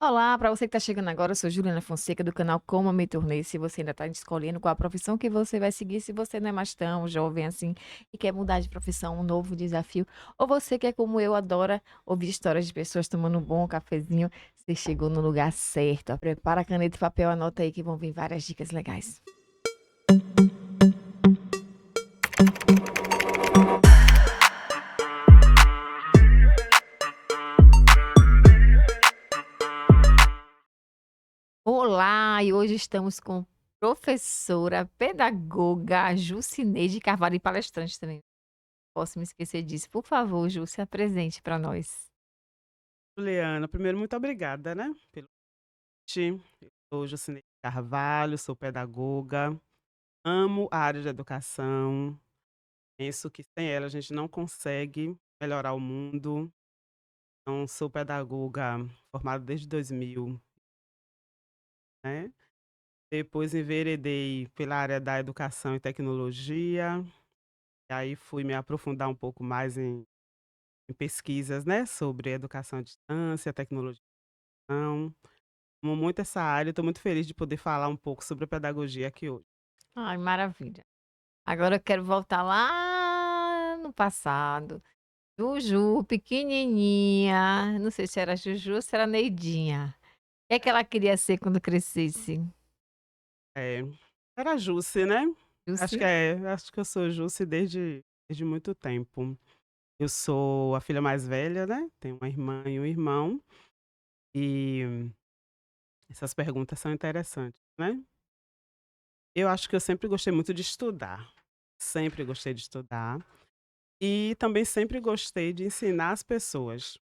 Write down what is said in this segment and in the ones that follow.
Olá, para você que está chegando agora, eu sou Juliana Fonseca do canal Como Eu Me Tornei. Se você ainda está escolhendo qual a profissão que você vai seguir, se você não é mais tão jovem assim e quer mudar de profissão, um novo desafio, ou você que é como eu, adora ouvir histórias de pessoas tomando um bom cafezinho, você chegou no lugar certo. Prepara a caneta e papel, anota aí que vão vir várias dicas legais. Olá, e hoje estamos com professora, pedagoga Jucineide Carvalho e palestrante também. Posso me esquecer disso. Por favor, Ju, se apresente para nós. Juliana, primeiro muito obrigada, né, pelo convite. Eu sou Jucineide Carvalho, sou pedagoga, amo a área de educação, penso que sem ela a gente não consegue melhorar o mundo. Então sou pedagoga formada desde 2000, né, depois enveredei pela área da educação e tecnologia, e aí fui me aprofundar um pouco mais em pesquisas, né, sobre educação à distância, tecnologia. Amo muito essa área, estou muito feliz de poder falar um pouco sobre a pedagogia aqui hoje. Ai, maravilha. Agora eu quero voltar lá no passado. Juju, pequenininha. Não sei se era Juju ou se era Neidinha. O que é que ela queria ser quando crescesse? É, era Jusce, né? Jussi? Acho que eu sou Jusce desde muito tempo. Eu sou a filha mais velha, né? Tenho uma irmã e um irmão, e essas perguntas são interessantes, né? Eu acho que eu sempre gostei muito de estudar, sempre gostei de estudar, e também sempre gostei de ensinar as pessoas.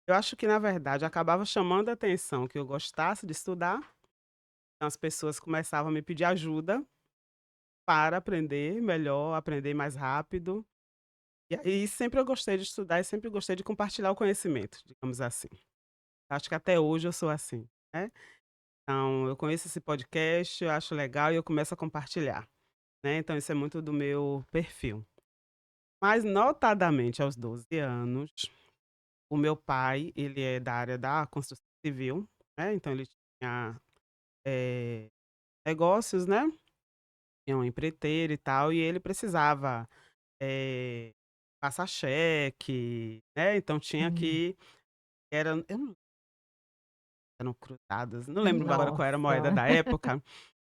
Eu acho que, na verdade, acabava chamando a atenção que eu gostasse de estudar, então as pessoas começavam a me pedir ajuda para aprender melhor, aprender mais rápido. E aí sempre eu gostei de estudar e sempre gostei de compartilhar o conhecimento, digamos assim. Acho que até hoje eu sou assim, né. Então eu conheço esse podcast, eu acho legal e eu começo a compartilhar, né, então isso é muito do meu perfil. Mas notadamente aos 12 anos, o meu pai, ele é da área da construção civil, né, então ele tinha, eh, negócios, né, tinha uma empreiteira e tal, e ele precisava Eh, passar cheque, né, então tinha Hum. que eu não eram cruzadas, não lembro agora qual era a moeda Nossa. da época,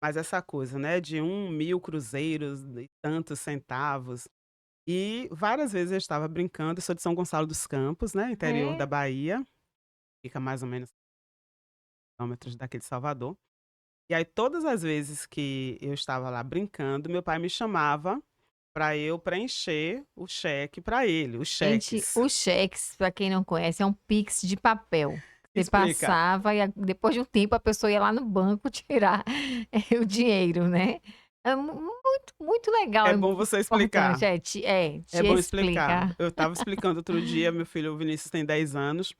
mas essa coisa, né, de 1.000 cruzeiros e tantos centavos. E várias vezes eu estava brincando, eu sou de São Gonçalo dos Campos, né, interior da É. Bahia, fica mais ou menos quilômetros daqui de Salvador. E aí todas as vezes que eu estava lá brincando, meu pai me chamava para eu preencher o cheque para ele, os Gente, cheques. os cheques, para quem não conhece, é um Pix de papel. Você Explica. passava e depois de um tempo a pessoa ia lá no banco tirar, o dinheiro, né. É muito, muito legal, É é bom você importante. explicar. Te É bom explicar. explica. Eu estava explicando outro dia, meu filho o Vinícius tem 10 anos,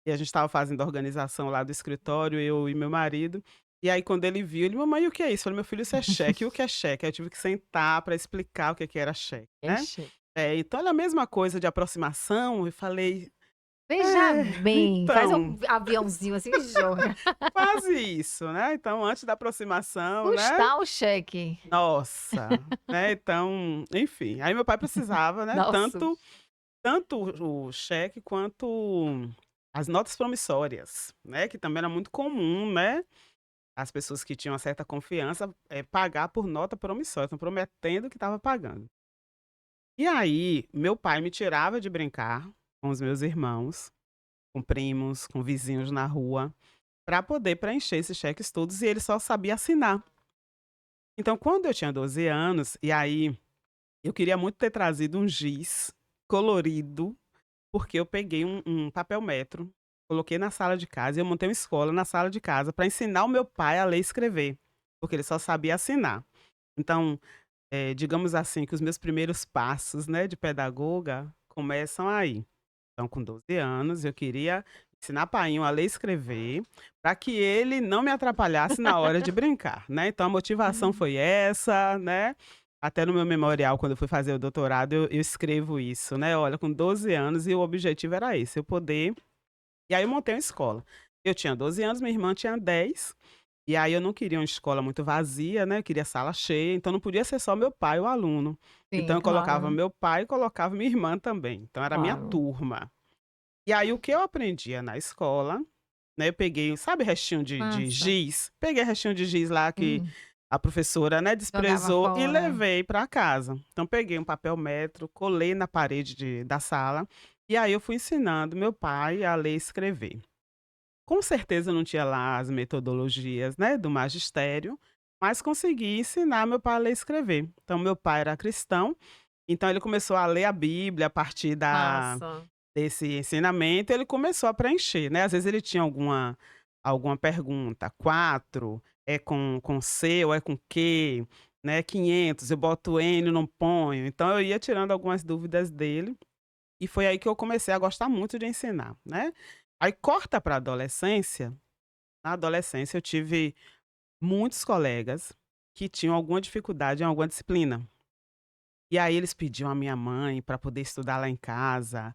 e a gente estava fazendo a organização lá do escritório, eu e meu marido, e aí quando ele viu, ele: "Mamãe, o que é isso?" Eu falei: "Meu filho, isso é cheque." "E o que é cheque?" Aí eu tive que sentar para explicar o que que era cheque, É né. cheque. Então era a mesma coisa de aproximação, eu falei: Veja "É, bem, faz então, um aviãozinho assim e joga. quase isso, né." Então antes da aproximação, né, Custar o cheque. nossa, né, então, enfim, aí meu pai precisava, né, Nossa. tanto o cheque quanto as notas promissórias, né, que também era muito comum, né, as pessoas que tinham uma certa confiança, pagar por nota promissória, estão prometendo que estava pagando. E aí, meu pai me tirava de brincar com os meus irmãos, com primos, com vizinhos na rua, para poder preencher esses cheques todos e ele só sabia assinar. Então quando eu tinha 12 anos, e aí eu queria muito ter trazido um giz colorido. Porque eu peguei um papel metro, coloquei na sala de casa e eu montei uma escola na sala de casa para ensinar o meu pai a ler e escrever, porque ele só sabia assinar. Então, digamos assim, que os meus primeiros passos, né, de pedagoga começam aí. Então, com 12 anos, eu queria ensinar painho a ler e escrever, para que ele não me atrapalhasse na hora de brincar, né. Então a motivação foi essa, né. Até no meu memorial, quando eu fui fazer o doutorado, eu escrevo isso, né. Olha, com 12 anos e o objetivo era esse, eu poder e aí eu montei uma escola. Eu tinha 12 anos, minha irmã tinha 10, e aí eu não queria uma escola muito vazia, né, eu queria sala cheia, então não podia ser só meu pai o aluno. Então Sim, eu colocava claro, meu pai e colocava minha irmã também, então era a minha claro. turma. E aí o que eu aprendia na escola, né, eu peguei, sabe, restinho de Massa. giz? Peguei restinho de giz lá que Sim, a professora, né, jogava desprezou e fora. levei para casa. Então peguei um papel metro, colei na parede da sala, e aí eu fui ensinando meu pai a ler e escrever. Com certeza não tinha lá as metodologias, né, do magistério, mas consegui ensinar meu pai a ler e escrever. Então meu pai era cristão, então ele começou a ler a Bíblia a partir Massa. desse ensinamento, ele começou a preencher, né, às vezes ele tinha alguma pergunta, 4 é com C ou é com Q, né, 500 eu boto N, não ponho, então eu ia tirando algumas dúvidas dele, e foi aí que eu comecei a gostar muito de ensinar, né. Aí corta para a adolescência, na adolescência eu tive muitos colegas que tinham alguma dificuldade em alguma disciplina, e aí eles pediam à minha mãe para poder estudar lá em casa.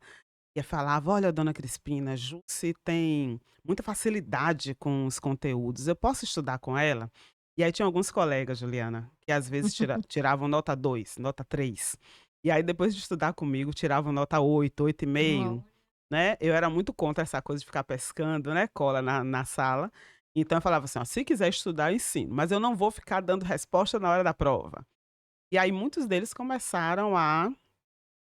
E aí falava: "Olha, dona Crispina, Jusce tem muita facilidade com os conteúdos, eu posso estudar com ela?". E aí tinha alguns colegas, Juliana, que às vezes tiravam nota 2, nota 3. E aí depois de estudar comigo tiravam nota 8, 8,5, Uau. né. Eu era muito contra essa coisa de ficar pescando, né, cola na sala. Então eu falava assim: "Ó, se quiser estudar eu ensino, mas eu não vou ficar dando resposta na hora da prova". E aí muitos deles começaram a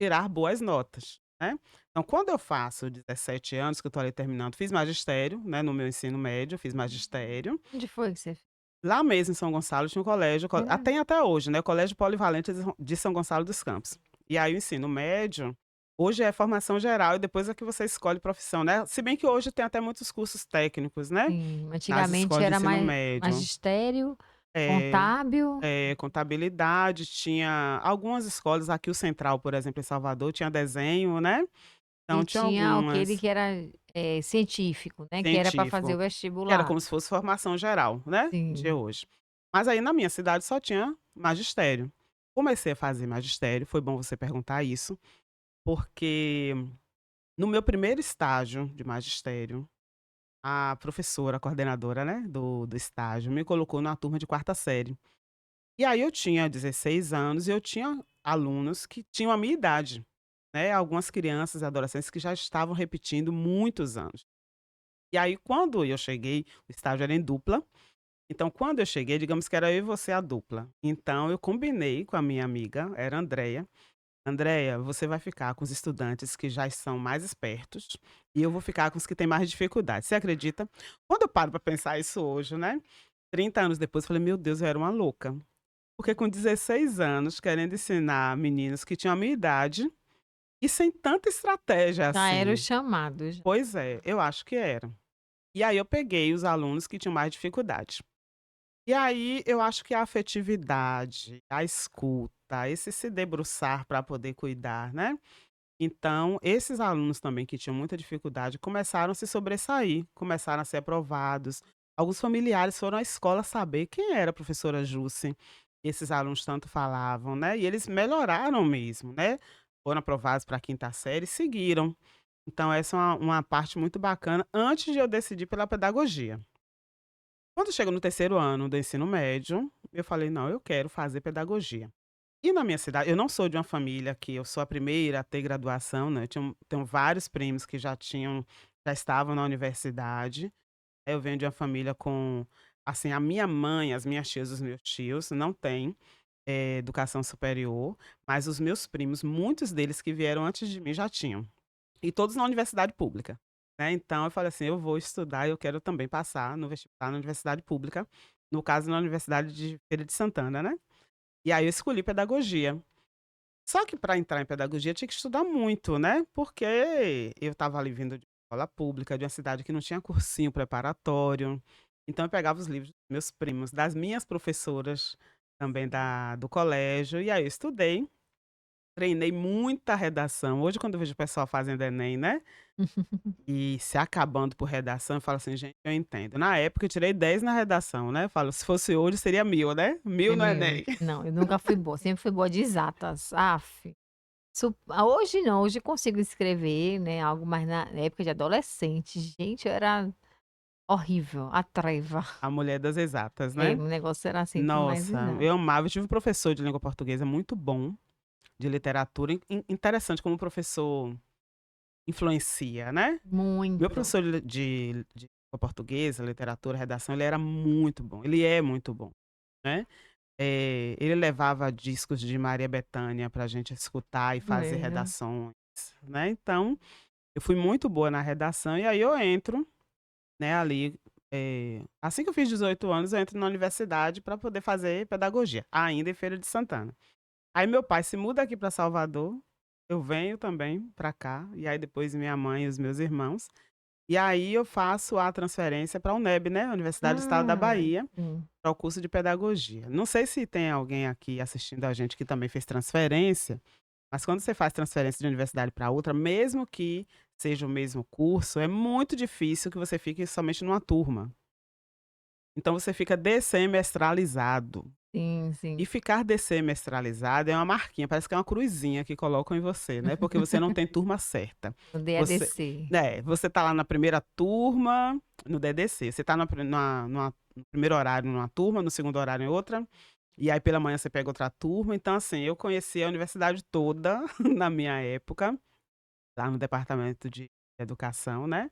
tirar boas notas, né. Então quando eu faço 17 anos, que eu estou ali terminando, fiz magistério, né, no meu ensino médio, fiz magistério. Onde foi que você fez? Lá mesmo em São Gonçalo tinha um colégio, É. tem até hoje, né, Colégio Polivalente de São Gonçalo dos Campos. E aí o ensino médio, hoje é formação geral e depois é que você escolhe profissão, né, se bem que hoje tem até muitos cursos técnicos, né, Sim, nas antigamente escolas de era ensino mais médio. magistério, É. contábil Contabilidade, tinha algumas escolas, aqui o Central, por exemplo, em Salvador, tinha desenho, né, então e tinha tinha aquele algumas. que era, científico, né, que era para fazer o Científico, que era vestibular. como se fosse formação geral, né, de Sim. hoje. Mas aí na minha cidade só tinha magistério. Comecei a fazer magistério, foi bom você perguntar isso, porque no meu primeiro estágio de magistério, a professora, a coordenadora, né, do estágio, me colocou numa turma de quarta série. E aí eu tinha 16 anos e eu tinha alunos que tinham a minha idade, né, algumas crianças e adolescentes que já estavam repetindo muitos anos. E aí quando eu cheguei, o estágio era em dupla, então quando eu cheguei, digamos que era eu e você a dupla. Então eu combinei com a minha amiga, era a Andreia: "Andreia, você vai ficar com os estudantes que já são mais espertos e eu vou ficar com os que têm mais dificuldade". Você acredita? Quando eu paro para pensar isso hoje, né, 30 anos depois, eu falei: "Meu Deus, eu era uma louca". Porque com 16 anos, querendo ensinar meninos que tinham a minha idade, e sem tanta estratégia Já era o assim. chamado já. Pois é, eu acho que era. E aí eu peguei os alunos que tinham mais dificuldade. E aí eu acho que a afetividade, a escuta, esse se debruçar para poder cuidar, né. Então, esses alunos também que tinham muita dificuldade começaram a se sobressair, começaram a ser aprovados. Alguns familiares foram à escola saber quem era a professora Jusce, esses alunos tanto falavam, né, e eles melhoraram mesmo, né, foram aprovados para a quinta série e seguiram. Então essa é uma parte muito bacana antes de eu decidir pela pedagogia. Quando chega no terceiro ano do ensino médio, eu falei: "Não, eu quero fazer pedagogia". E na minha cidade eu não sou de uma família que eu sou a primeira a ter graduação, né, eu tenho vários primos que já estavam na universidade. Eu venho de uma família com, assim, a minha mãe, as minhas tias, os meus tios não têm, educação superior, mas os meus primos, muitos deles que vieram antes de mim já tinham. E todos na universidade pública, né, então eu falei assim: "Eu vou estudar, eu quero também passar no vestibular na universidade pública", no caso na Universidade de Feira de Santana, né. E aí eu escolhi pedagogia. Só que para entrar em pedagogia tinha que estudar muito, né, porque eu estava ali vindo de escola pública, de uma cidade que não tinha cursinho preparatório, então eu pegava os livros dos meus primos, das minhas professoras também do colégio, e aí eu estudei, treinei muita redação. Hoje quando eu vejo o pessoal fazendo Enem, né, e se acabando por redação, eu falo assim: "Gente, eu entendo". Na época eu tirei 10 na redação, né, eu falo: "Se fosse hoje seria 1000, né, 1000 É no meu. Enem". Não, eu nunca fui boa, sempre fui boa de exatas. Hoje não, hoje consigo escrever, né, algo mais na época de adolescente. Gente, eu era Horrível, a treva. a mulher das exatas, É, né. o negócio era sempre mais Nossa, exato. eu amava, eu tive um professor de língua portuguesa muito bom, de literatura, interessante como o professor influencia, né. Meu Muito. professor de língua portuguesa, literatura, redação, ele era muito bom, ele é muito bom, né. Ele levava discos de Maria Bethânia pra gente escutar e fazer Veja. redações, né, então, eu fui muito boa na redação e aí eu entro, né, ali, assim que eu fiz 18 anos, eu entro na universidade para poder fazer pedagogia, ainda em Feira de Santana. Aí meu pai se muda aqui para Salvador, eu venho também para cá, e aí depois minha mãe e os meus irmãos, e aí eu faço a transferência pra UNEB, né, Universidade do Estado da Ah, Bahia, sim. para o curso de pedagogia. Não sei se tem alguém aqui assistindo a gente que também fez transferência, mas quando você faz transferência de universidade para outra, mesmo que seja o mesmo curso, é muito difícil que você fique somente numa turma. Então você fica dessemestralizado. Sim, sim. E ficar dessemestralizado é uma marquinha, parece que é uma cruzinha que colocam em você, né, porque você não tem turma certa. No Você DADC. você tá lá na primeira turma, no DDC, você tá no primeiro horário numa turma, no segundo horário em outra, e aí pela manhã você pega outra turma, então assim, eu conheci a universidade toda na minha época, lá no departamento de educação, né,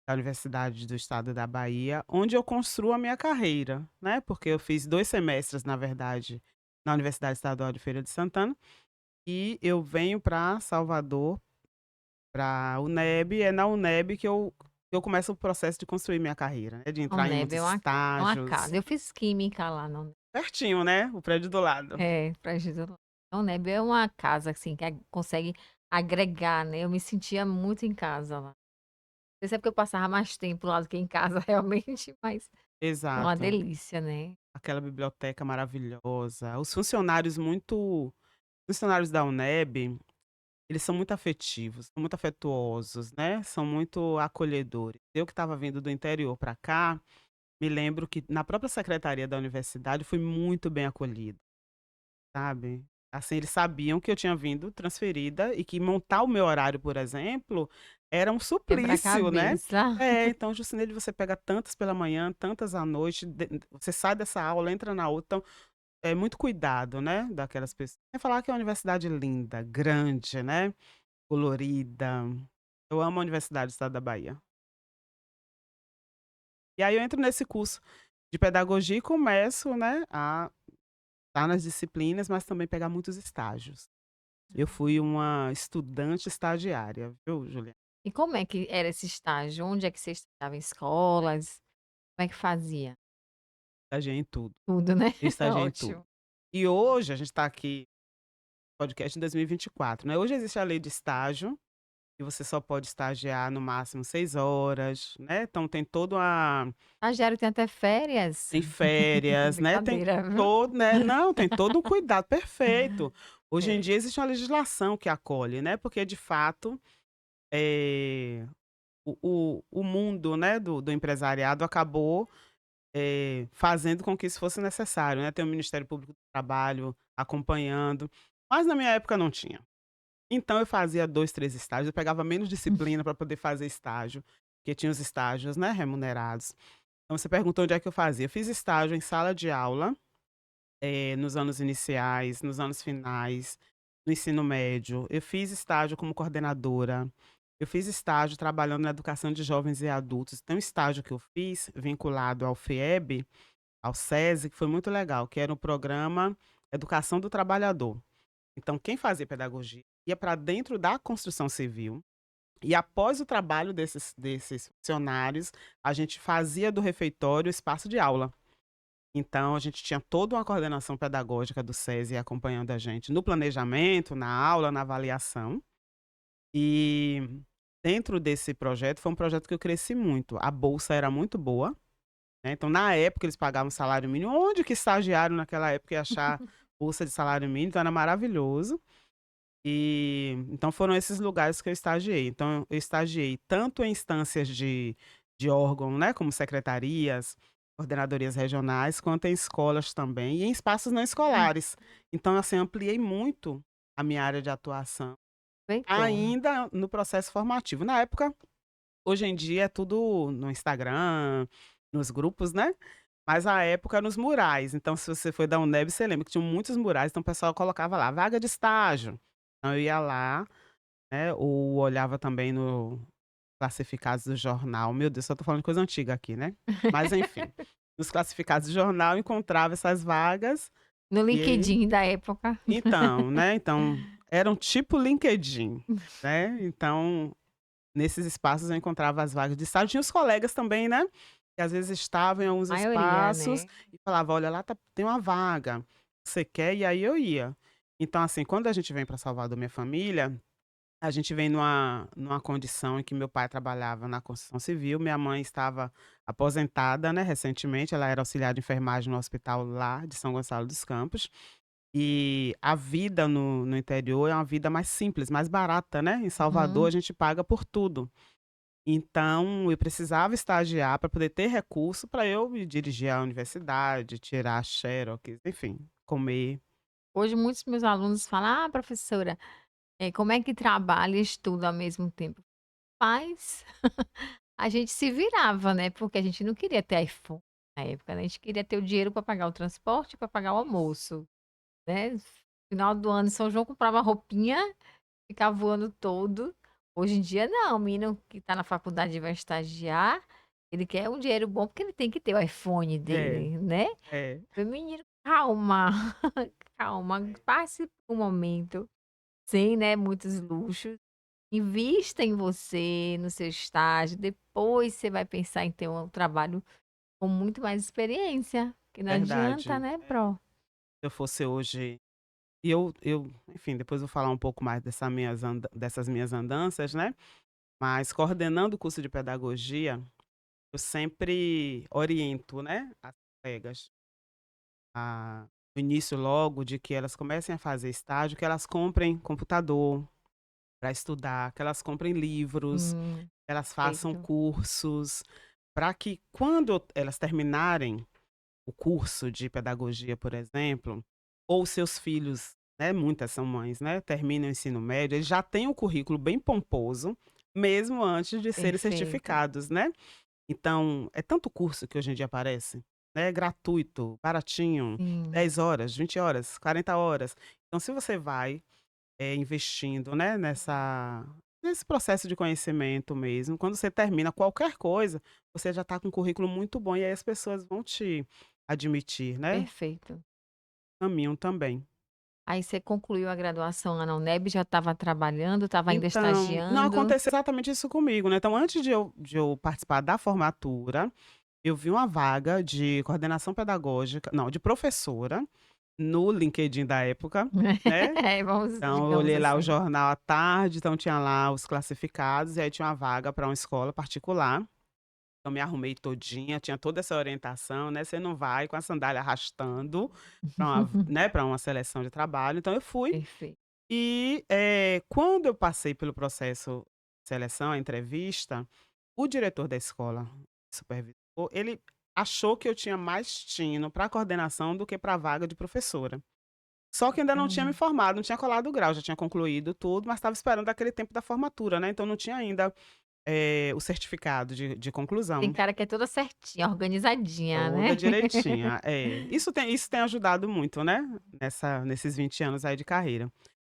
da Universidade do Estado da Bahia, onde eu construo a minha carreira, né, porque eu fiz 2 semestres, na verdade, na Universidade Estadual de Feira de Santana, e eu venho para Salvador, para a UNEB, é na UNEB que eu começo o processo de construir minha carreira, né, de A entrar em UNEB muitos é uma estágios. casa. Eu fiz química lá na UNEB. Pertinho, né, o prédio do lado. É, pra Jesus. A UNEB é uma casa, assim, que consegue agregar, né, eu me sentia muito em casa lá. Não sei se é porque eu passava mais tempo lá do que em casa realmente, mas é uma Exato. delícia, né. Aquela biblioteca maravilhosa, os funcionários da UNEB, eles são muito afetivos, são muito afetuosos, né, são muito acolhedores. Eu que estava vindo do interior para cá, me lembro que na própria secretaria da universidade fui muito bem acolhida, sabe. Assim, eles sabiam que eu tinha vindo transferida e que montar o meu horário, por exemplo, era um suplício, né. Quebra-cabeça. Então: "Jucineide, você pega tantas pela manhã, tantas à noite, você sai dessa aula, entra na outra", então, é muito cuidado, né, daquelas pessoas. Sem falar que é uma universidade linda, grande, né. Colorida. Eu amo a Universidade do Estado da Bahia. E aí eu entro nesse curso de pedagogia e começo, né, a estar nas disciplinas, mas também pegar muitos estágios. Eu fui uma estudante estagiária, viu, Juliana? E como é que era esse estágio? Onde é que você estava? Em escolas? Como é que fazia? Estagiei em tudo, Tudo, né? eu estagiei em tudo. Ótimo. E hoje a gente está aqui, podcast em 2024, né, hoje existe a lei de estágio, e você só pode estagiar no máximo 6 horas, né, então tem toda uma Estagiário tem até férias? tem férias, né, tem Brincadeira, viu? todo, né, não, tem todo um cuidado, perfeito. Hoje em É. dia existe uma legislação que acolhe, né, porque de fato, eh, o mundo, né, do empresariado acabou, fazendo com que isso fosse necessário, né, tem o Ministério Público do Trabalho acompanhando, mas na minha época não tinha. Então eu fazia 2, 3 estágios, eu pegava menos disciplina para poder fazer estágio, porque tinha os estágios, né, remunerados. Então você perguntou onde é que eu fazia, eu fiz estágio em sala de aula, nos anos iniciais, nos anos finais, no ensino médio. Eu fiz estágio como coordenadora, eu fiz estágio trabalhando na educação de jovens e adultos. Tem um estágio que eu fiz vinculado ao FIEB, ao SESI, que foi muito legal, que era o programa Educação do Trabalhador. Então quem fazia pedagogia ia para dentro da construção civil, e após o trabalho desses funcionários, a gente fazia do refeitório espaço de aula. Então a gente tinha toda uma coordenação pedagógica do SESI acompanhando a gente no planejamento, na aula, na avaliação. E dentro desse projeto, foi um projeto que eu cresci muito. A bolsa era muito boa, né, então na época eles pagavam salário mínimo. Onde que estagiário naquela época ia achar bolsa de salário mínimo? Então era maravilhoso. E então foram esses lugares que eu estagiei. Então eu estagiei tanto em instâncias de órgão, né, como secretarias, coordenadorias regionais, quanto em escolas também e em espaços não escolares. Então, assim, ampliei muito a minha área de atuação, Aproveitou. ainda no processo formativo. Na época, Hoje em dia é tudo no Instagram, nos grupos, né, mas a época nos murais, então se você foi da UNEB, você lembra que tinham muitos murais, então o pessoal colocava lá: "Vaga de estágio". Então eu ia lá, né, ou olhava também no classificados do jornal, meu Deus, só tô falando de coisa antiga aqui, né. Mas enfim, nos classificados do jornal encontrava essas vagas, No e aí LinkedIn da época. então, né, então era um tipo LinkedIn, né, então nesses espaços eu encontrava as vagas de estágio, tinha os colegas também, né, que às vezes estavam em alguns Maioria, espaços né. e falava: "Olha, lá tem uma vaga, você quer?" E aí eu ia. Então, assim, quando a gente vem para Salvador, minha família, a gente vem numa condição em que meu pai trabalhava na construção civil, minha mãe estava aposentada, né, recentemente, ela era auxiliar de enfermagem no hospital lá de São Gonçalo dos Campos, e a vida no interior é uma vida mais simples, mais barata, né, em Salvador a Uhum. gente paga por tudo. Então, eu precisava estagiar para poder ter recurso para eu me dirigir à universidade, tirar xerox, enfim, comer. Hoje muitos meus alunos falam: "Ah, professora, como é que trabalha e estuda ao mesmo tempo?" Mas a gente se virava, né, porque a gente não queria ter iPhone na época, né, a gente queria ter o dinheiro para pagar o transporte, para pagar o almoço, né. Final do ano, São João comprava roupinha, ficava o ano todo. Hoje em dia não, o menino que está na faculdade e vai estagiar, ele quer um dinheiro bom, porque ele tem que ter o iPhone É, dele, né. é, Meu menino, calma, calma, passe por um momento sem, né, muitos luxos. Invista em você, no seu estágio, depois você vai pensar em ter um trabalho com muito mais experiência, que não adianta, verdade. né, É, se eu fosse hoje e eu, enfim, depois vou falar um pouco mais dessas minhas andanças, né, mas coordenando o curso de pedagogia, eu sempre oriento, né, as colegas no início logo de que elas comecem a fazer estágio, que elas comprem computador para estudar, que elas comprem livros, elas façam Perfeito. cursos, para que quando elas terminarem o curso de pedagogia, por exemplo, ou seus filhos, né, muitas são mães, né, terminam o ensino médio, eles já têm um currículo bem pomposo, mesmo antes de serem Perfeito. certificados, né. Então, é tanto curso que hoje em dia aparece, né, gratuito, baratinho, Sim, 10 horas, 20 horas, 40 horas. Então se você vai, investindo, né, nesse processo de conhecimento mesmo, quando você termina qualquer coisa, você já está com um currículo muito bom e aí as pessoas vão te admitir, né, perfeito. caminham também. Aí você concluiu a graduação lá na UNEB, já estava trabalhando, estava ainda Então, não estagiando? aconteceu exatamente isso comigo, né, então antes de eu participar da formatura, eu vi uma vaga de coordenação pedagógica não, de professora, no LinkedIn da época, né. É, vamos Então eu digamos olhei lá o assim. jornal à tarde, então tinha lá os classificados, e aí tinha uma vaga para uma escola particular. Então me arrumei todinha, tinha toda essa orientação, né, você não vai com a sandália arrastando para uma seleção de trabalho, então eu fui Perfeito. e, quando eu passei pelo processo de seleção, a entrevista, o diretor da escola, supervisor, ele achou que eu tinha mais tino para coordenação do que para a vaga de professora. Só que ainda não tinha me Hum. formado, não tinha colado o grau, já tinha concluído tudo, mas estava esperando aquele tempo da formatura, né, então não tinha ainda, o certificado de Tem conclusão. cara que é toda certinha, organizadinha, Toda né. direitinha. É, isso tem ajudado muito, né, nesses 20 anos aí de carreira.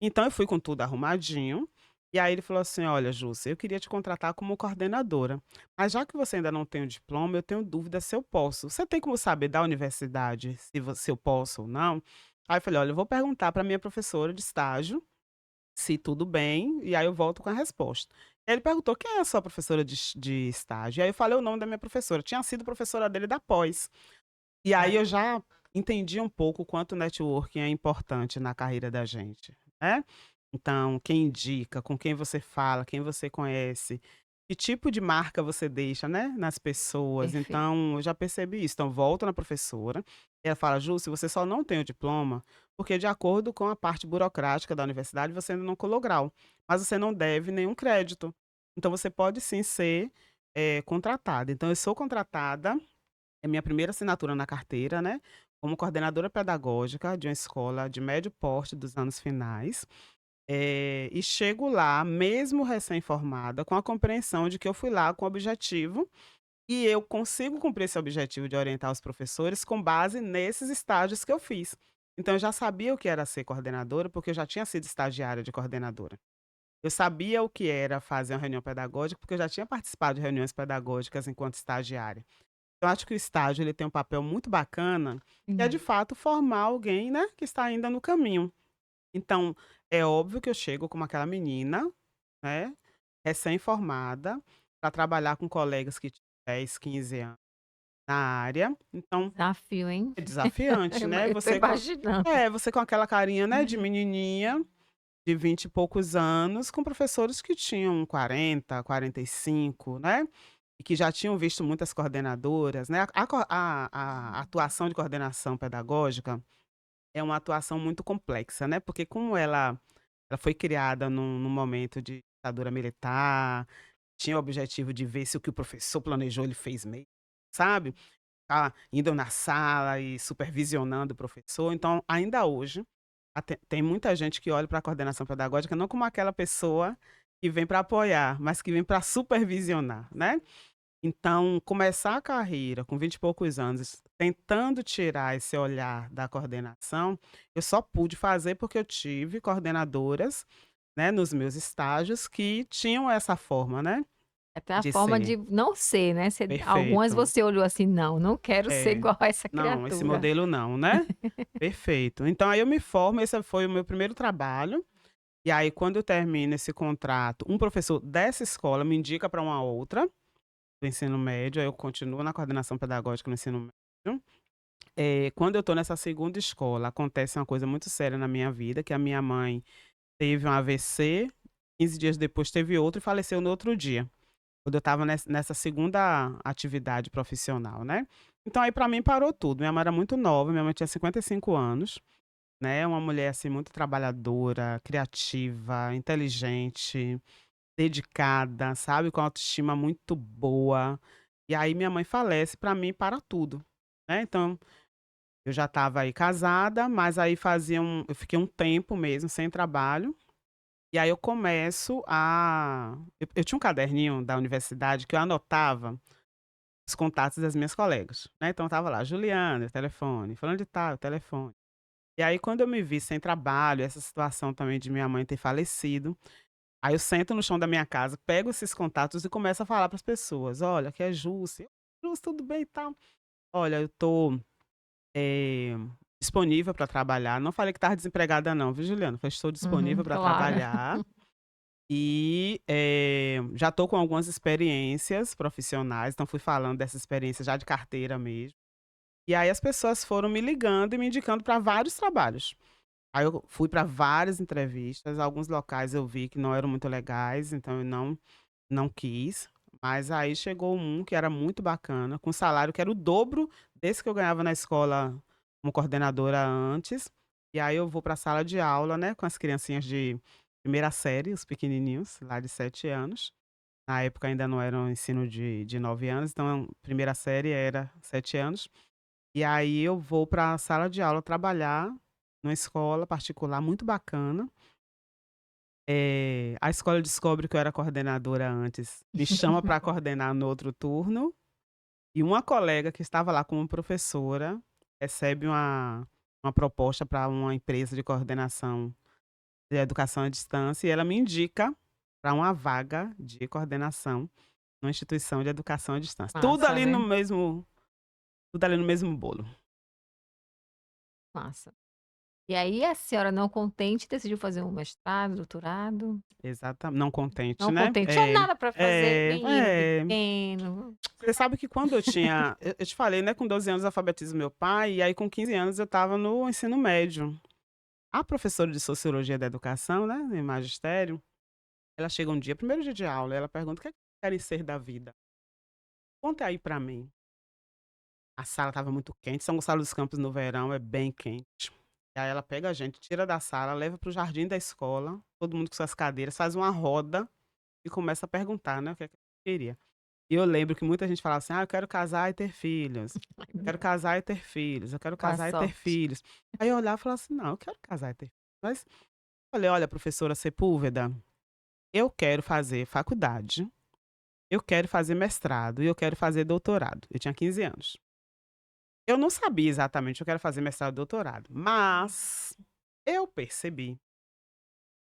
Então eu fui com tudo arrumadinho, e aí ele falou assim: "Olha, Jússia, eu queria te contratar como coordenadora, mas já que você ainda não tem o diploma, eu tenho dúvida se eu posso. Você tem como saber da universidade se eu posso ou não?" Aí eu falei: "Olha, eu vou perguntar para minha professora de estágio se tudo bem, e aí eu volto com a resposta." Aí ele perguntou: "Quem é a sua professora de estágio?" E aí eu falei o nome da minha professora, tinha sido professora dele da pós. E aí Ai, eu já entendi um pouco o quanto o networking é importante na carreira da gente, né. Então, quem indica, com quem você fala, quem você conhece, que tipo de marca você deixa, né, nas pessoas. perfeito. Então, eu já percebi isso. Então, volto na professora, e ela fala: "Ju, se você só não tem o diploma, porque de acordo com a parte burocrática da universidade, você ainda não colou grau, mas você não deve nenhum crédito. Então você pode sim ser, contratada." Então eu sou contratada, é minha primeira assinatura na carteira, né, como coordenadora pedagógica de uma escola de médio porte dos anos finais. E chego lá, mesmo recém-formada, com a compreensão de que eu fui lá com o objetivo e eu consigo cumprir esse objetivo de orientar os professores com base nesses estágios que eu fiz. Então eu já sabia o que era ser coordenadora, porque eu já tinha sido estagiária de coordenadora. Eu sabia o que era fazer uma reunião pedagógica, porque eu já tinha participado de reuniões pedagógicas enquanto estagiária. Eu acho que o estágio ele tem um papel muito bacana, que é de Sim. fato formar alguém, né, que está ainda no caminho. Então, é óbvio que eu chego como aquela menina, né, recém-formada, para trabalhar com colegas que tinham 10, 15 anos na área. Então, Desafio, hein? é desafiante, né, Eu tô imaginando. você com aquela carinha, né, de menininha, de 20 e poucos anos, com professores que tinham 40, 45, né, e que já tinham visto muitas coordenadoras, né. A atuação de coordenação pedagógica é uma atuação muito complexa, né, porque como ela foi criada num momento de ditadura militar, tinha o objetivo de ver se o que o professor planejou ele fez mesmo, sabe. Tá indo na sala e supervisionando o professor, então ainda hoje, tem muita gente que olha para a coordenação pedagógica não como aquela pessoa que vem para apoiar, mas que vem para supervisionar, né. Então, começar a carreira com 20 e poucos anos, tentando tirar esse olhar da coordenação, eu só pude fazer porque eu tive coordenadoras, né, nos meus estágios que tinham essa forma, né, Até a de forma ser. de não ser, né, algumas Perfeito. você olhou assim: "Não, não quero ser É. igual a essa Não, esse criatura". modelo não, né. Perfeito. Então aí eu me formo, esse foi o meu primeiro trabalho, e aí quando eu termino esse contrato, um professor dessa escola me indica para uma outra, do ensino médio, aí eu continuo na coordenação pedagógica no ensino médio. Quando eu estou nessa segunda escola, acontece uma coisa muito séria na minha vida, que a minha mãe teve um AVC, 15 dias depois teve outro e faleceu no outro dia, quando eu estava nessa segunda atividade profissional, né. Então aí para mim parou tudo, minha mãe era muito nova, minha mãe tinha 55 anos, né, uma mulher, assim, muito trabalhadora, criativa, inteligente, dedicada, sabe, com autoestima muito boa. E aí minha mãe falece, para mim para tudo, né. Então eu já estava aí casada, mas aí eu fiquei um tempo mesmo sem trabalho, e aí eu começo a eu tinha um caderninho da universidade que eu anotava os contatos das minhas colegas, né, então estava lá: Juliana, telefone, fulano de tal, telefone. E aí quando eu me vi sem trabalho, essa situação também de minha mãe ter falecido, aí eu sento no chão da minha casa, pego esses contatos e começo a falar para as pessoas: "Olha, aqui é Jússi". "Jússi, tudo bem e tal? Olha, eu tô, eh, disponível para trabalhar", não falei que estava desempregada não, viu Juliana, falei: "Estou Uhum, disponível para claro. trabalhar e, já estou com algumas experiências profissionais", então fui falando dessa experiência já de carteira mesmo. E aí as pessoas foram me ligando e me indicando para vários trabalhos. Aí eu fui para várias entrevistas, alguns locais eu vi que não eram muito legais, então eu não quis, mas aí chegou um que era muito bacana, com salário que era o dobro desse que eu ganhava na escola como coordenadora antes, e aí eu vou para a sala de aula, né, com as criancinhas de primeira série, os pequenininhos, lá de 7 anos. Na época ainda não era um ensino de 9 anos, então primeira série era 7 anos. E aí eu vou para a sala de aula trabalhar numa escola particular muito bacana. A escola descobre que eu era coordenadora antes, me chama para coordenar no outro turno, e uma colega que estava lá como professora recebe uma proposta para uma empresa de coordenação de educação à distância e ela me indica para uma vaga de coordenação numa instituição de educação à distância. Massa, né, Tudo ali no mesmo bolo. massa. E aí a senhora não contente decidiu fazer um mestrado, doutorado? Não contente, Não né. contente, tinha nada para fazer, menino É. pequeno. Você sabe que quando eu te falei, né, com 12 anos eu alfabetizo meu pai, e aí com 15 anos eu estava no ensino médio. A professora de Sociologia da Educação, né, em magistério, ela chega um dia, primeiro dia de aula, ela pergunta: "O que é que querem ser da vida? Conta aí pra mim". A sala estava muito quente, São Gonçalo dos Campos no verão é bem quente. E aí ela pega a gente, tira da sala, leva para o jardim da escola, todo mundo com suas cadeiras, faz uma roda e começa a perguntar, né, o que é que queria. E eu lembro que muita gente falava assim: "Ah, eu quero casar e ter filhos, quero casar e ter filhos, eu quero Boa casar e ter sorte. filhos". Aí eu olhava e falava assim: "Não, eu quero casar e ter filhos, mas Falei: "Olha, professora Sepúlveda, eu quero fazer faculdade, eu quero fazer mestrado e eu quero fazer doutorado". Eu tinha 15 anos. Eu não sabia exatamente, eu quero fazer mestrado e doutorado, mas eu percebi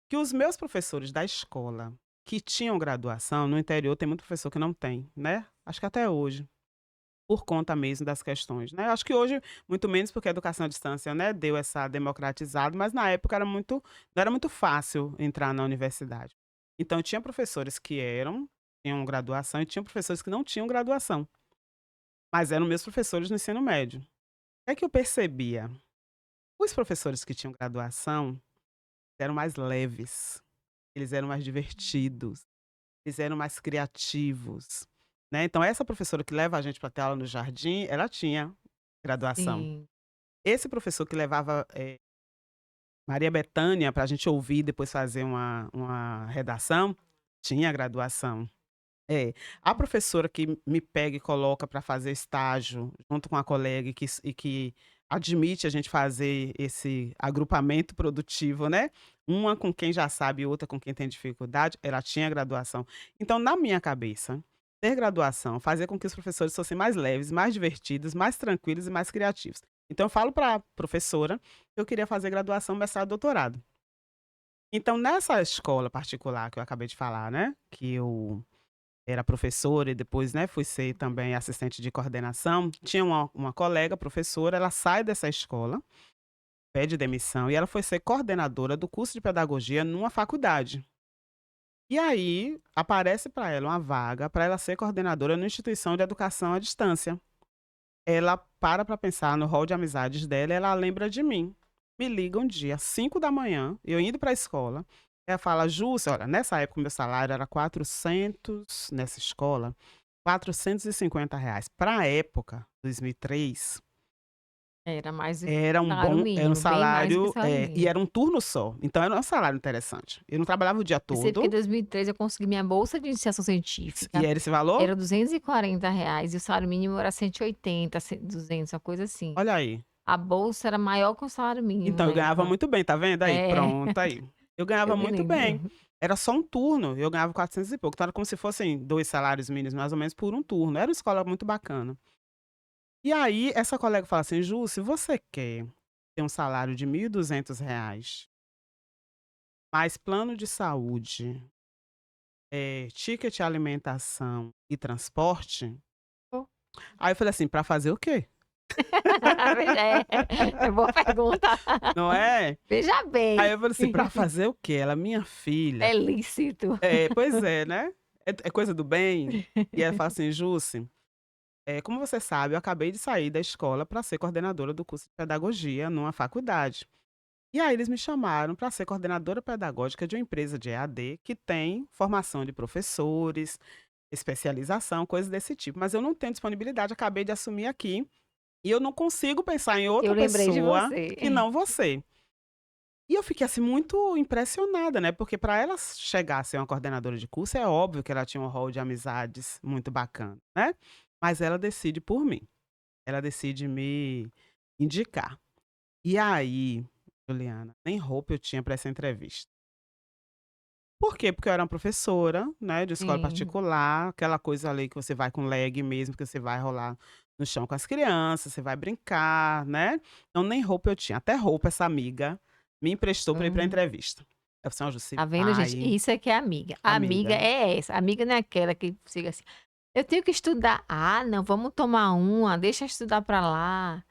que os meus professores da escola que tinham graduação, no interior tem muito professor que não tem, né, acho que até hoje, por conta mesmo das questões, né. Acho que hoje muito menos porque a educação à distância, né, deu essa democratizada, mas na época era muito não era muito fácil entrar na universidade. Então tinha professores que tinham graduação e tinham professores que não tinham graduação, mas eram meus professores no ensino médio. É que eu percebia, os professores que tinham graduação eram mais leves, eles eram mais divertidos, eles eram mais criativos, né. Então essa professora que leva a gente para ter aula no jardim, ela tinha graduação. Sim, Esse professor que levava, Maria Bethânia para a gente ouvir e depois fazer uma redação, tinha graduação. É. A professora que me pega e coloca para fazer estágio junto com a colega e que admite a gente fazer esse agrupamento produtivo, né, uma com quem já sabe e outra com quem tem dificuldade, ela tinha graduação. Então, na minha cabeça, ter graduação fazia com que os professores fossem mais leves, mais divertidos, mais tranquilos e mais criativos. Então eu falo para a professora que eu queria fazer graduação, mestrado, doutorado. Então nessa escola particular que eu acabei de falar, né, que eu era professora e depois, né, fui ser também assistente de coordenação. Tinha uma colega professora, ela sai dessa escola, pede demissão e ela foi ser coordenadora do curso de pedagogia numa faculdade. E aí aparece para ela uma vaga para ela ser coordenadora numa instituição de educação à distância. Ela para pensar no rol de amizades dela e ela lembra de mim. Me liga um dia, 5 da manhã, eu indo para a escola, ela fala: "Jússia", olha, nessa época o meu salário era 400 nessa escola, R$ 450. Pra época, 2003, era mais do que era um salário bom era um mínimo, bem mais do que salário, salário e mínimo. era um turno só, então era um salário interessante. Eu não trabalhava o dia Eu sei porque em todo, 2003 eu consegui minha bolsa de iniciação e científica, era esse valor? era R$ 240 e o salário mínimo era 180, 200, uma coisa assim. Olha aí. A bolsa era maior que o salário mínimo Então, na eu ganhava época. muito bem, tá vendo aí? É, Pronto, aí. Eu eu ganhava me muito bem. lembro. Era só um turno, eu ganhava 400 e pouco, então era como se fossem 2 salários mínimos, mais ou menos, por um turno. Era uma escola muito bacana. E aí, essa colega fala assim: "Ju, se você quer ter um salário de R$ 1.200, mais plano de saúde, ticket alimentação e transporte", aí eu falei assim: "Pra fazer o quê?" Veja, é boa pergunta. Não é? Veja Aí bem, eu falei assim: "Pra fazer o quê?" Ela: "Minha filha". é lícito. É, pois é, né. É coisa do bem. E ela fala assim: "Jussi, como você sabe, eu acabei de sair da escola para ser coordenadora do curso de pedagogia numa faculdade. E aí eles me chamaram para ser coordenadora pedagógica de uma empresa de EAD que tem formação de professores, especialização, coisas desse tipo, mas eu não tenho disponibilidade, acabei de assumir aqui, e eu não consigo pensar em Eu outra lembrei de pessoa você. que não você". E eu fiquei, assim, muito impressionada, né, porque para ela chegar a ser uma coordenadora de curso, é óbvio que ela tinha um rol de amizades muito bacana, né, mas ela decide por mim, ela decide me indicar. E aí, Juliana, nem roupa eu tinha para essa entrevista. Por quê? Porque eu era uma professora, né, de escola Sim. particular, aquela coisa ali que você vai com leg mesmo, que você vai rolar no chão com as crianças, você vai brincar, né. Então nem roupa eu tinha, até roupa essa amiga me emprestou para ir para a Hum. entrevista. Eu falei assim: "Ó, Jussi, Tá vendo, gente? vai, Isso é que é amiga. A amiga amiga". é essa. A amiga não é aquela que fica assim: "Eu tenho que estudar". "Ah, não, vamos tomar uma, deixa eu estudar pra lá".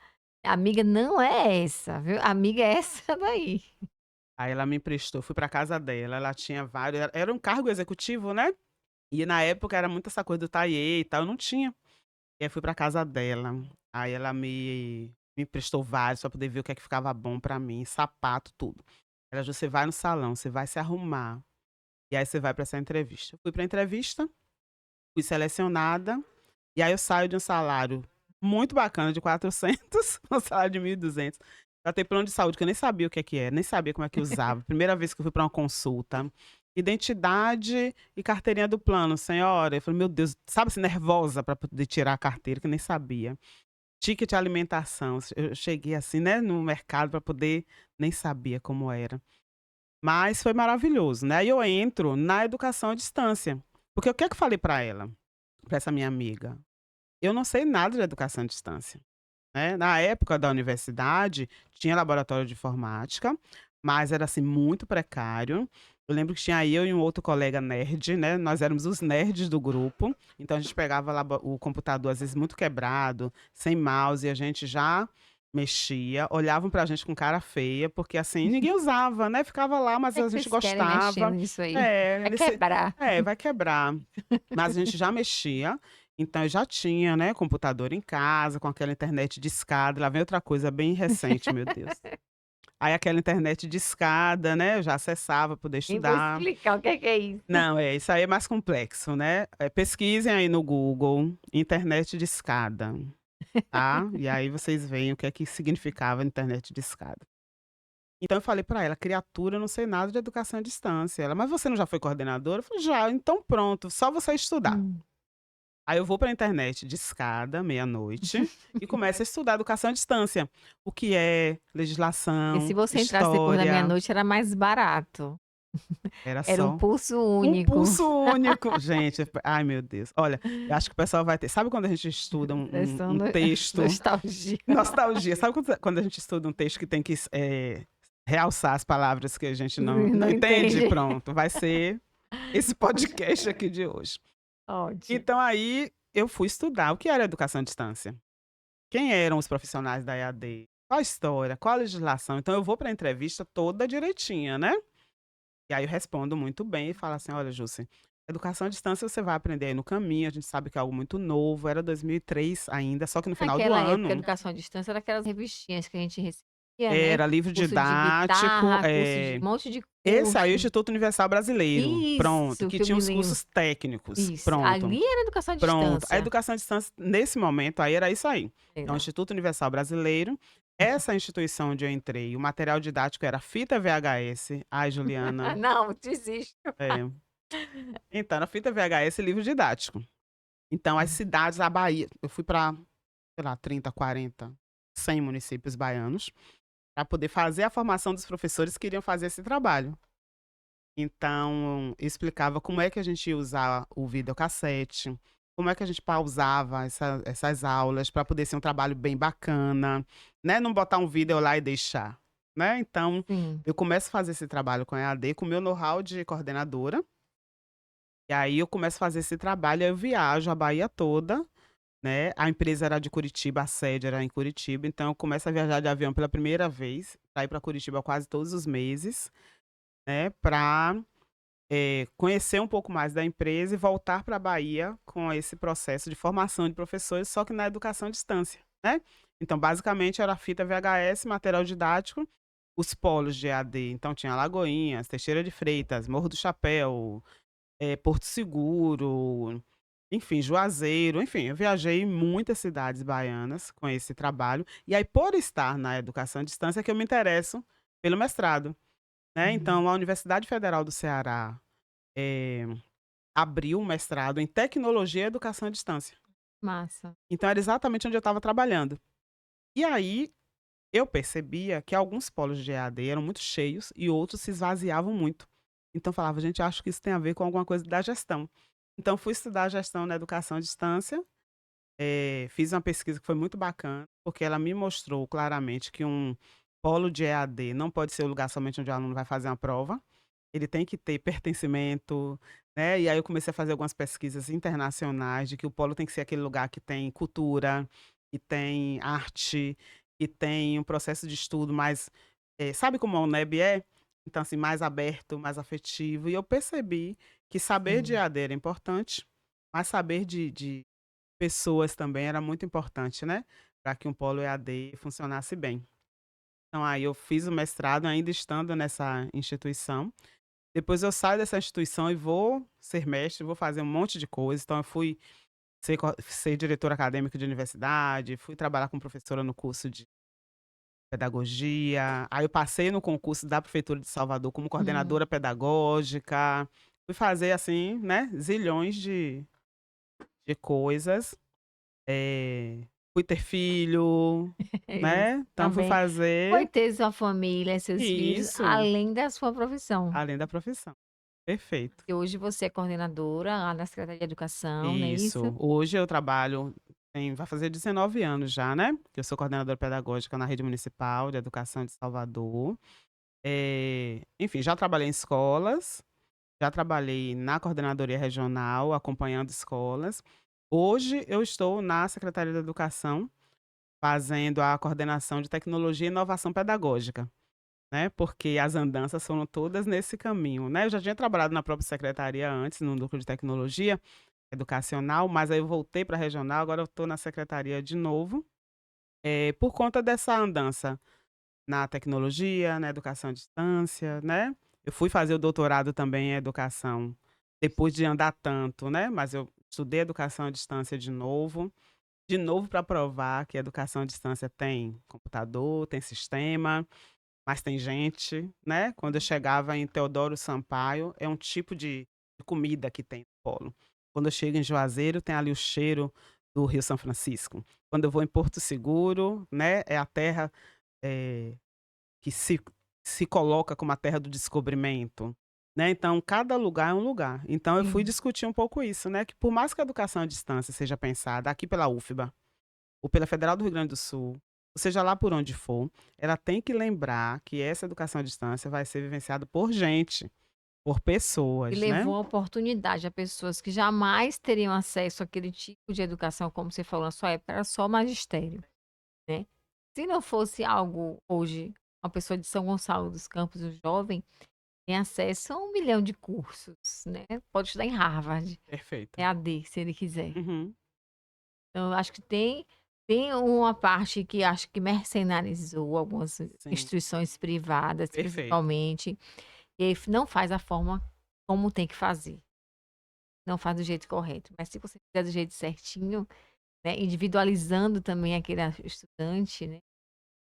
A amiga não é essa, viu? A amiga é essa daí. Aí ela me emprestou, fui pra casa dela, ela tinha vários era um cargo executivo, né, e na época era muito essa coisa do taillé e tal, eu não tinha. E aí fui pra casa dela, aí ela me emprestou vários pra poder ver o que é que ficava bom pra mim, sapato, tudo. Ela: "Você vai no salão, você vai se arrumar, e aí você vai pra essa entrevista". Eu fui pra entrevista, fui selecionada, e aí eu saio de um salário muito bacana de 400 pra um salário de 1.200, pra ter plano de saúde que eu nem sabia o que era, nem sabia como é que usava. Primeira vez que eu fui pra uma consulta, identidade e carteirinha do plano, senhora, eu falei: "Meu Deus", sabe, assim, nervosa pra poder tirar a carteira, que eu nem sabia. Ticket alimentação, eu cheguei assim, né, no mercado pra poder nem sabia como era. Mas foi maravilhoso, né. Aí eu entro na educação à distância, porque o que é que eu falei para ela, para essa minha amiga? Eu não sei nada de educação à distância, né. Na época da universidade, tinha laboratório de informática, mas era, assim, muito precário. Eu lembro que tinha eu e um outro colega nerd, né, nós éramos os nerds do grupo, então a gente pegava o computador, às vezes, muito quebrado, sem mouse, e a gente já mexia, olhavam pra gente com cara feia, porque, assim, ninguém usava, né, ficava lá, O mas que é a que gente vocês querem gostava. mexendo nisso aí? É, Vai nesse quebrar. vai quebrar. Mas a gente já mexia, então eu já tinha, né, computador em casa, com aquela internet discada, lá vem outra coisa bem recente, meu Deus. Aí aquela internet discada, né, eu já acessava pra poder Nem vou estudar. explicar o que é isso. Não, isso aí é mais complexo, né. Pesquisem aí no Google, internet discada, tá. E aí vocês veem o que é que significava internet discada. Então eu falei pra ela: "Criatura, eu não sei nada de educação à distância". Ela: "Mas você não já foi coordenadora?" Eu falei: "Já". "Então pronto, só você estudar". Hum. Aí eu vou pra internet discada, meia-noite, e começo a estudar educação à distância. O que é E se legislação, você entrasse depois da história, meia-noite era mais barato. era Era um só pulso um único. pulso único. Gente, ai meu Deus. Olha, eu acho que o pessoal vai ter, sabe quando a gente estuda Pressão um no texto, nostalgia. nostalgia, sabe quando a gente estuda um texto que tem que realçar as palavras que a gente não Não entende? entende. Pronto, vai ser esse podcast aqui de hoje. Ótimo. Então aí eu fui estudar o que era educação à distância. Quem eram os profissionais da EAD? Qual a história? Qual a legislação? Então eu vou para a entrevista toda direitinha, né. E aí eu respondo muito bem e falo assim: "Olha, Jússi, educação à distância você vai aprender aí no caminho, a gente sabe que é algo muito novo", era 2003 ainda, só que no final do Naquela época, a ano educação à distância era aquelas revistinhas que a gente recebia, né, era livro curso de didático, guitarra, curso de um monte de esse aí, o curso. Instituto Universal Brasileiro, pronto, Isso, que que eu tinha me os lembro. cursos técnicos, Isso, pronto. ali era educação à Pronto, a distância. educação à distância nesse momento aí era isso aí. Então, o Era. Instituto Universal Brasileiro, essa instituição onde eu entrei, o material didático era fita VHS. Ai, Ah, Juliana, não, desisto. é. Então, era fita VHS e livro didático. Então, as cidades, a Bahia, eu fui para, sei lá, 30, 40, 100 municípios baianos, para poder fazer a formação dos professores que iriam fazer esse trabalho. Então, explicava como é que a gente ia usar o videocassete, como é que a gente pausava essas aulas para poder ser um trabalho bem bacana, né, não botar um vídeo lá e deixar, né. Então, Sim. eu começo a fazer esse trabalho com a EAD, com o meu know-how de coordenadora, e aí eu começo a fazer esse trabalho, aí eu viajo a Bahia toda, né, a empresa era de Curitiba, a sede era em Curitiba, então eu começo a viajar de avião pela primeira vez, pra ir para Curitiba quase todos os meses, né, pra conhecer um pouco mais da empresa e voltar para a Bahia com esse processo de formação de professores, só que na educação à distância, né. Então, basicamente, era fita VHS, material didático, os polos de EAD, então tinha Lagoinhas, Teixeira de Freitas, Morro do Chapéu, Porto Seguro, enfim, Juazeiro, enfim, eu viajei em muitas cidades baianas com esse trabalho, e aí por estar na educação à distância que eu me interesso pelo mestrado, né. Hum, Então a Universidade Federal do Ceará eh, abriu um mestrado em tecnologia e educação à distância. massa. Então era exatamente onde eu estava trabalhando. E aí eu percebia que alguns polos de EAD eram muito cheios e outros se esvaziavam muito. Então eu falava: "Gente, acho que isso tem a ver com alguma coisa da gestão". Então fui estudar gestão na educação à distância, fiz uma pesquisa que foi muito bacana, porque ela me mostrou claramente que um polo de EAD não pode ser o lugar somente onde o aluno vai fazer uma prova. Ele tem que ter pertencimento, né, e aí eu comecei a fazer algumas pesquisas internacionais de que o polo tem que ser aquele lugar que tem cultura, que tem arte, que tem um processo de estudo mais, sabe como a UNEB é? Então, assim, mais aberto, mais afetivo, e eu percebi que saber de Sim. EAD era importante, mas saber de pessoas também era muito importante, né, para que um polo EAD funcionasse bem. Então aí eu fiz o mestrado ainda estando nessa instituição, depois eu saio dessa instituição e vou ser mestre, vou fazer um monte de coisa. Então eu fui ser diretora acadêmica de universidade, fui trabalhar como professora no curso de pedagogia, aí eu passei no concurso da prefeitura de Salvador como Hum. coordenadora pedagógica, fui fazer, assim, né, zilhões de coisas, fui ter filho, É isso, né, então fui também. Foi fazer ter sua família, seus filhos, isso, além da sua profissão. além da profissão. Perfeito. E hoje você é coordenadora lá na Secretaria de Educação, não é isso? Isso. Hoje eu trabalho vai fazer 19 anos já, né, que eu sou coordenadora pedagógica na rede municipal de educação de Salvador. Enfim, já trabalhei em escolas, já trabalhei na coordenadoria regional, acompanhando escolas. Hoje eu estou na Secretaria de Educação, fazendo a coordenação de tecnologia e inovação pedagógica, né, porque as andanças foram todas nesse caminho, né. Eu já tinha trabalhado na própria secretaria antes, no núcleo de tecnologia educacional, mas aí eu voltei para a regional, agora eu estou na secretaria de novo, por conta dessa andança na tecnologia, na educação à distância, né. Eu fui fazer o doutorado também em educação, depois de andar tanto, né, mas eu estudei educação à distância de novo para provar que a educação à distância tem computador, tem sistema, mas tem gente, né. Quando eu chegava em Teodoro Sampaio, é um tipo de comida que tem no polo. Quando eu chego em Juazeiro, tem ali o cheiro do Rio São Francisco. Quando eu vou em Porto Seguro, né, é a terra, eh que se coloca como a terra do descobrimento, né, então cada lugar é um lugar. Então eu fui Sim. discutir um pouco isso, né, que por mais que a educação à distância seja pensada aqui pela UFBA, ou pela Federal do Rio Grande do Sul, ou seja lá por onde for, ela tem que lembrar que essa educação à distância vai ser vivenciada por gente, por E pessoas, né. levou a oportunidade a pessoas que jamais teriam acesso àquele tipo de educação, como você falou, na sua época era só magistério, né. Se não fosse algo hoje, uma pessoa de São Gonçalo dos Campos, um jovem, tem acesso a 1 milhão de cursos, né, pode estudar em Harvard, Perfeito. EAD, se ele quiser. Uhum. Então eu acho que tem uma parte que acho que mercenarizou algumas Sim, instituições privadas, perfeito. principalmente, e aí não faz a forma como tem que fazer, não faz do jeito correto. Mas se você fizer do jeito certinho, né, individualizando também aquele estudante, né,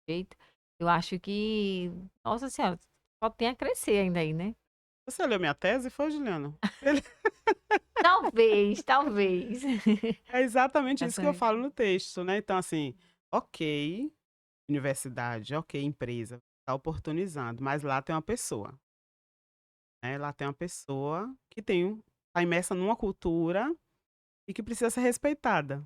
jeito, eu acho que, nossa senhora, só tem a crescer ainda aí, né. Você leu minha tese, foi, Juliana? Ele Talvez, talvez. é exatamente isso que eu Exatamente. falo no texto, né, então assim, ok, universidade, ok, empresa, está oportunizando, mas lá tem uma pessoa, né, lá tem uma pessoa que tá imersa numa cultura e que precisa ser respeitada,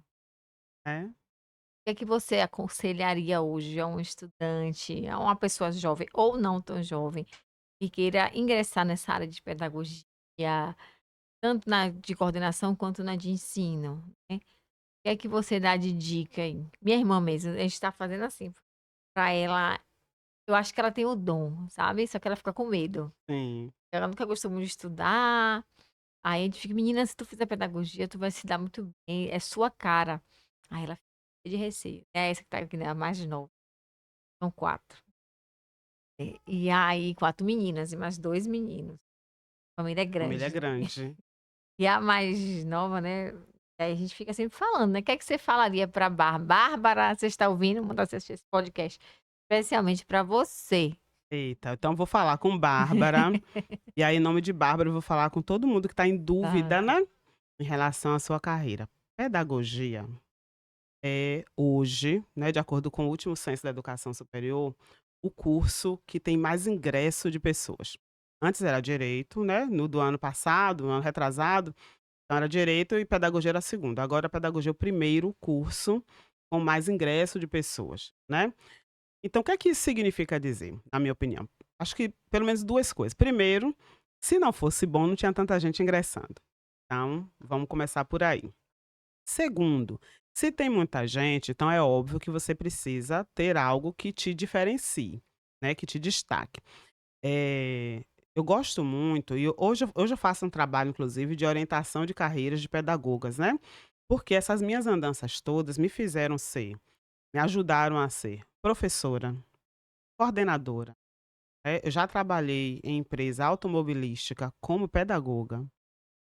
né. O que é que você aconselharia hoje a um estudante, a uma pessoa jovem ou não tão jovem, que queira ingressar nessa área de pedagogia, tanto na de coordenação quanto na de ensino, né? O que é que você dá de dica aí? Minha irmã mesmo, a gente tá fazendo assim, pra ela, eu acho que ela tem o dom, sabe, só que ela fica com medo. Sim, Ela nunca gostou muito de estudar, aí a gente fica: "Menina, se tu fizer pedagogia, tu vai se dar muito bem, é sua cara". Aí ela fica cheia de receio. É essa que tá aqui, né, a mais nova, são 4. E aí 4 meninas e mais 2 meninos, família é família é grande. grande. E a mais nova, né, aí a gente fica sempre falando, né, o que é que você falaria pra Bárbara, você está ouvindo, mandar assistir esse podcast especialmente pra você. Eita, então vou falar com Bárbara, e aí em nome de Bárbara eu vou falar com todo mundo que está em dúvida, Claro. né, em relação à sua carreira. Pedagogia é hoje, né, de acordo com o último censo da educação superior, o curso que tem mais ingresso de pessoas. Antes era direito, né, no do ano passado, no ano retrasado, então era direito e pedagogia era segundo. Agora a pedagogia é o primeiro curso com mais ingresso de pessoas, né. Então o que é que isso significa dizer, na minha opinião? Acho que pelo menos 2 coisas. Primeiro, se não fosse bom, não tinha tanta gente ingressando. Então, vamos começar por aí. Segundo, se tem muita gente, então é óbvio que você precisa ter algo que te diferencie, né, que te destaque. Eu gosto muito e hoje eu faço um trabalho inclusive de orientação de carreiras de pedagogas, né, porque essas minhas andanças todas me ajudaram a ser professora, coordenadora, eu já trabalhei em empresa automobilística como pedagoga.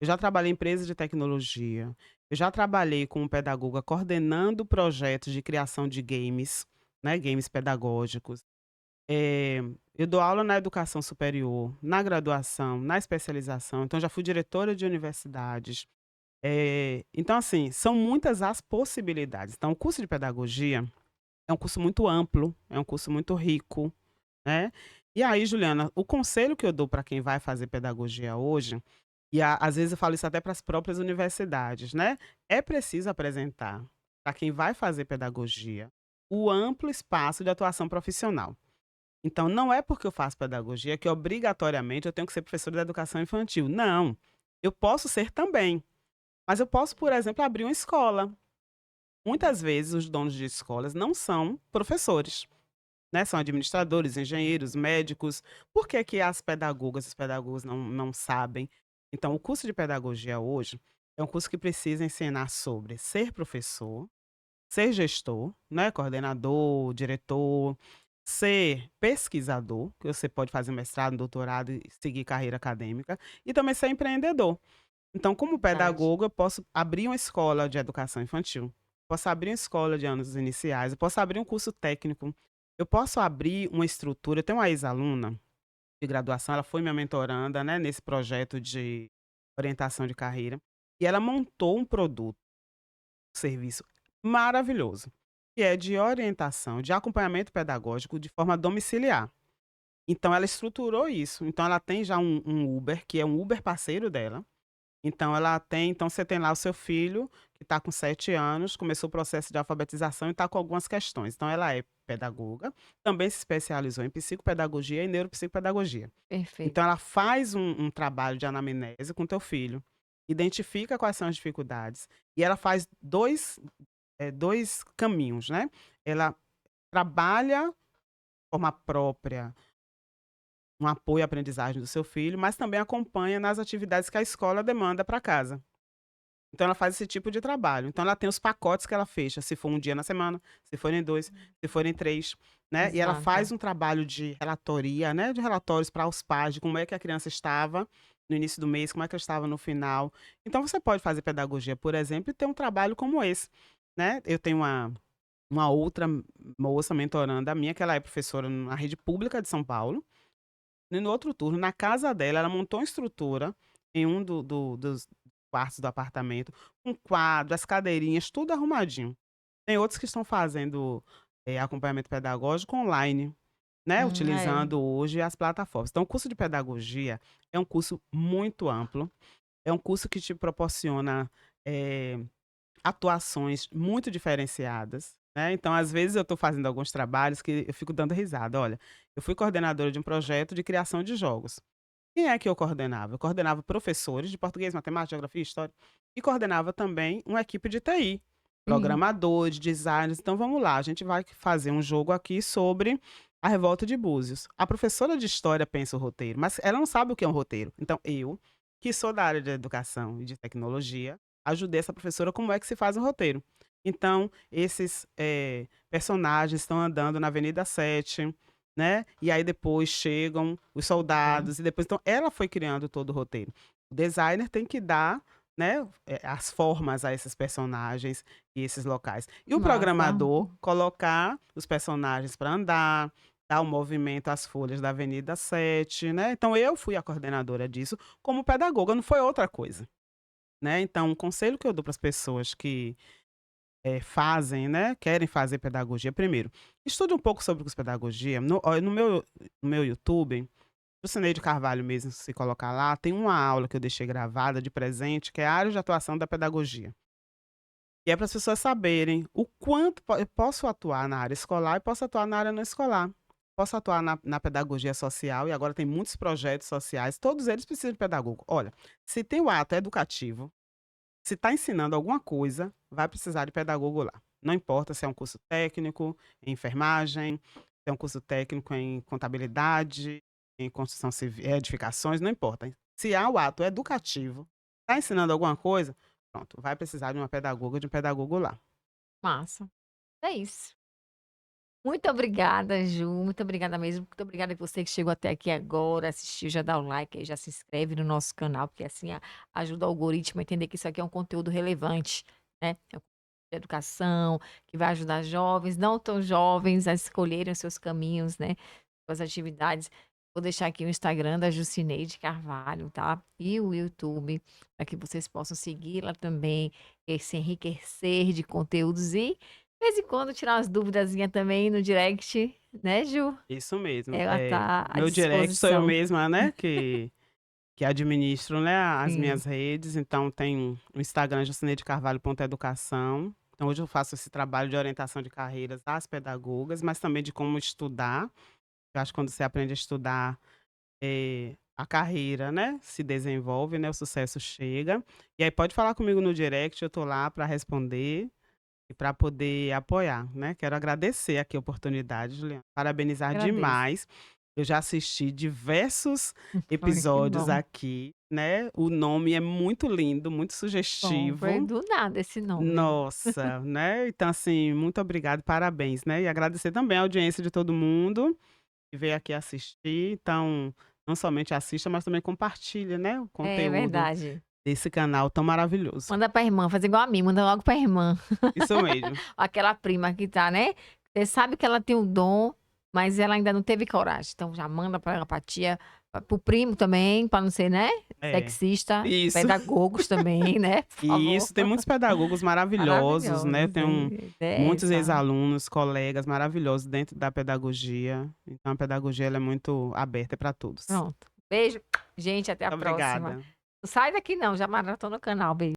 Eu já trabalhei em empresa de tecnologia, eu já trabalhei como pedagoga coordenando projetos de criação de games, né, games pedagógicos. Eu dou aula na educação superior, na graduação, na especialização, então já fui diretora de universidades. Então, assim, são muitas as possibilidades. Então, o curso de pedagogia é um curso muito amplo, é um curso muito rico, né. E aí, Juliana, o conselho que eu dou para quem vai fazer pedagogia hoje, às vezes eu falo isso até para as próprias universidades, né, é preciso apresentar para quem vai fazer pedagogia o amplo espaço de atuação profissional. Então, não é porque eu faço pedagogia que obrigatoriamente eu tenho que ser professor de educação infantil. Não, eu posso ser também, mas eu posso, por exemplo, abrir uma escola. Muitas vezes os donos de escolas não são professores, né, são administradores, engenheiros, médicos. Por que que as pedagogas, os pedagogos não sabem? Então, o curso de pedagogia hoje é um curso que precisa ensinar sobre ser professor, ser gestor, né, coordenador, diretor, ser pesquisador, que você pode fazer mestrado, doutorado e seguir carreira acadêmica, e também ser empreendedor. Então, como Verdade. pedagogo, eu posso abrir uma escola de educação infantil, posso abrir uma escola de anos iniciais, eu posso abrir um curso técnico, eu posso abrir uma estrutura. Eu tenho uma ex-aluna de graduação, ela foi minha mentoranda, né, nesse projeto de orientação de carreira, e ela montou um produto, um serviço maravilhoso, que é de orientação, de acompanhamento pedagógico de forma domiciliar. Então ela estruturou isso, então ela tem já um Uber, que é um Uber parceiro dela. Então você tem lá o seu filho, que está com 7 anos, começou o processo de alfabetização e está com algumas questões. Então ela é pedagoga, também se especializou em psicopedagogia e neuropsicopedagogia. Perfeito. Então ela faz um trabalho de anamnese com teu filho, identifica quais são as dificuldades, e ela faz 2 caminhos, né. Ela trabalha de forma própria um apoio à aprendizagem do seu filho, mas também acompanha nas atividades que a escola demanda para casa. Então ela faz esse tipo de trabalho. Então ela tem os pacotes que ela fecha, se for um dia na semana, se forem 2, se forem 3, né. E ela faz Exato. um trabalho de relatoria, né, de relatórios para os pais de como é que a criança estava no início do mês, como é que ela estava no final. Então você pode fazer pedagogia, por exemplo, e ter um trabalho como esse, né. Eu tenho uma outra moça mentoranda minha, que ela é professora na rede pública de São Paulo, e no outro turno, na casa dela, ela montou uma estrutura em um dos quartos do apartamento, com quadro, as cadeirinhas, tudo arrumadinho. Tem outros que estão fazendo, acompanhamento pedagógico online, né, É. utilizando hoje as plataformas. Então o curso de pedagogia é um curso muito amplo, é um curso que te proporciona, eh atuações muito diferenciadas, né, então às vezes eu estou fazendo alguns trabalhos que eu fico dando risada. Olha, eu fui coordenadora de um projeto de criação de jogos. Quem é que eu coordenava? Eu coordenava professores de português, matemática, geografia, história, e coordenava também uma equipe de TI, Sim. programadores, designers. Então vamos lá, a gente vai fazer um jogo aqui sobre a revolta de Búzios. A professora de história pensa o roteiro, mas ela não sabe o que é um roteiro. Então eu, que sou da área de educação e de tecnologia, ajudei essa professora como é que se faz um roteiro. Então esses, personagens estão andando na Avenida 7, né, e aí depois chegam os Aham. soldados e depois, então ela foi criando todo o roteiro. O designer tem que dar, né, as formas a esses personagens e esses locais. E o Massa. programador colocar os personagens para andar, dar o movimento às folhas da Avenida 7, né. Então eu fui a coordenadora disso como pedagoga, não foi outra coisa, né. Então um conselho que eu dou para as pessoas que fazem, né, querem fazer pedagogia, primeiro, estude um pouco sobre psicopedagogia. No meu YouTube, o Cineide Carvalho mesmo, se colocar lá, tem uma aula que eu deixei gravada de presente, que é a área de atuação da pedagogia. E é para as pessoas saberem o quanto eu posso atuar na área escolar e posso atuar na área não escolar. Posso atuar na pedagogia social, e agora tem muitos projetos sociais, todos eles precisam de pedagogo. Olha, se tem o ato educativo, se está ensinando alguma coisa, vai precisar de pedagogo lá. Não importa se é um curso técnico em enfermagem, se é um curso técnico em contabilidade, em construção civil, edificações, não importa. Se há o ato educativo, está ensinando alguma coisa, pronto, vai precisar de uma pedagoga, de um pedagogo lá. Massa. É isso. Muito obrigada, Ju, muito obrigada mesmo, muito obrigada a você que chegou até aqui agora, assistiu, já dá o like aí, já se inscreve no nosso canal, porque assim ajuda o algoritmo a entender que isso aqui é um conteúdo relevante, né, é um conteúdo de educação, que vai ajudar jovens, não tão jovens a escolherem os seus caminhos, né, suas atividades. Vou deixar aqui o Instagram da Jucineide Carvalho, tá? E o YouTube, para que vocês possam segui-la também, e se enriquecer de conteúdos e, de vez em quando, tirar umas duvidazinhas também no direct, né, Ju? Isso mesmo. Ela tá à Meu direct sou eu disposição. mesma, né, que administro, né, as Sim, minhas redes, então tem o Instagram jucinedecarvalho.educação. Então hoje eu faço esse trabalho de orientação de carreiras das pedagogas, mas também de como estudar. Eu acho que quando você aprende a estudar, a carreira, né, se desenvolve, né, o sucesso chega. E aí pode falar comigo no direct, eu tô lá para responder e para poder apoiar, né. Quero agradecer aqui a oportunidade, Juliana, parabenizar agradeço. demais. Eu já assisti diversos Olha, que episódios bom. aqui, né, o nome é muito lindo, muito Bom, foi sugestivo. do nada esse nome. Nossa, né, então assim, muito obrigado, parabéns, né. E agradecer também a audiência de todo mundo que veio aqui assistir, então, não somente assista, mas também compartilha, né, o É conteúdo verdade. desse canal tão maravilhoso. Manda pra irmã, faz igual a mim, manda logo pra irmã. Isso mesmo. Aquela prima que tá, né? Você sabe que ela tem o dom, mas ela ainda não teve coragem. Então já manda pra ela, pra tia, pro primo também, pra não ser, né? É, Sexista. isso. Pedagogos também, né? Por E favor. isso, tem muitos pedagogos maravilhosos, né, eu Maravilhosos, tenho hein? É muitos essa. ex-alunos, colegas maravilhosos dentro da pedagogia, então a pedagogia ela é muito aberta para todos. Pronto. Beijo. Gente, até a Muito próxima. obrigada. Não sai daqui não, já maratona no canal. Beijo.